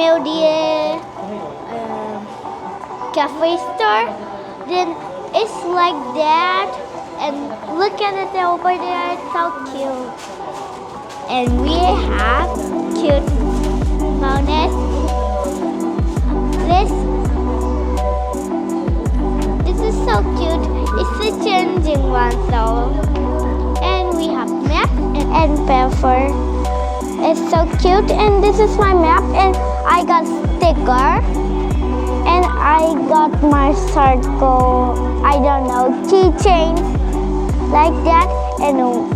familiar cafe store, then it's like that. And look at it over there, it's so cute. And we have cute bonus. This is so cute. It's a changing one though. And we have map and pepper. It's so cute. And this is my map. And I got sticker. And I got my circle. I don't know, keychain like that. And look.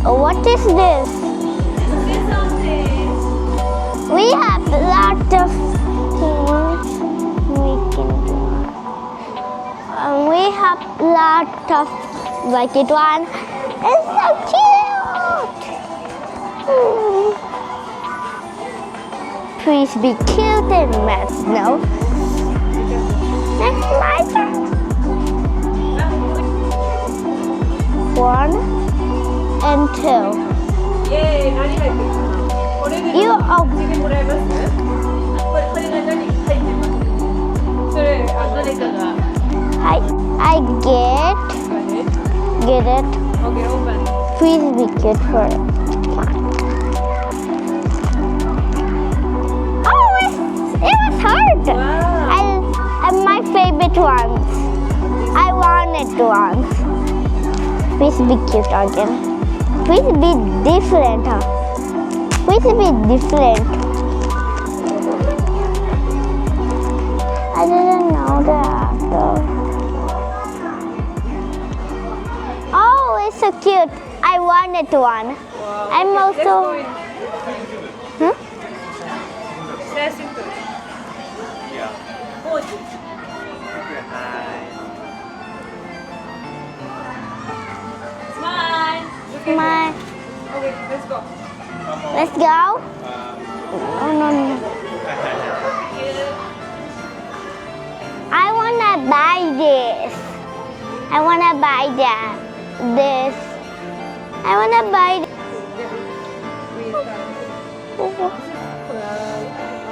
What is this? We have a lot of things we can do. We have a lot of like it one. It's so cute. Please be cute and mess, no? Next my turn. 1 and 2. You open. I get it. Okay, open. Please be good for it. Oh, it was hard. Wow. And my favorite ones. I wanted ones. Please be cute again. Please be different. Please be different. I didn't know that though. Oh, it's so cute. I wanted one. Wow. I'm Okay, also. let's go in. Let's into it. Pose. Smile. Look at My. me. Okay, let's go. Let's go. Oh no. I wanna buy this. I wanna buy that. This. I wanna buy.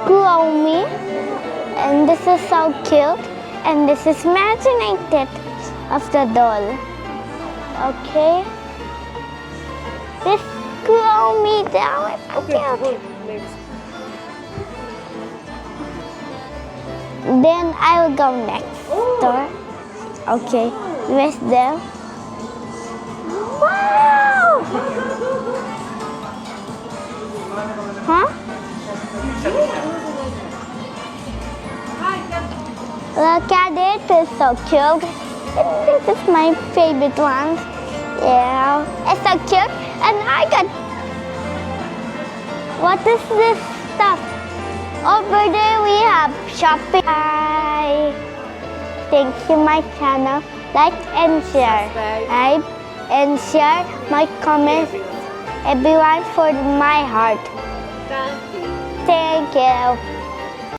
Grow me. And this is so cute. And this is imaginated of the doll. Okay. This grow me down. It's so Okay, cute. good. Next. Then I will go next door. Okay, where's them? Wow! Huh? Look at it, it's so cute. This is my favorite one. Yeah, it's so cute. And I got. What is this stuff? Over there we have shopping. Bye. Thank you my channel. Like and share. Subscribe and share my comments. Everyone for my heart. Thank you. Thank you.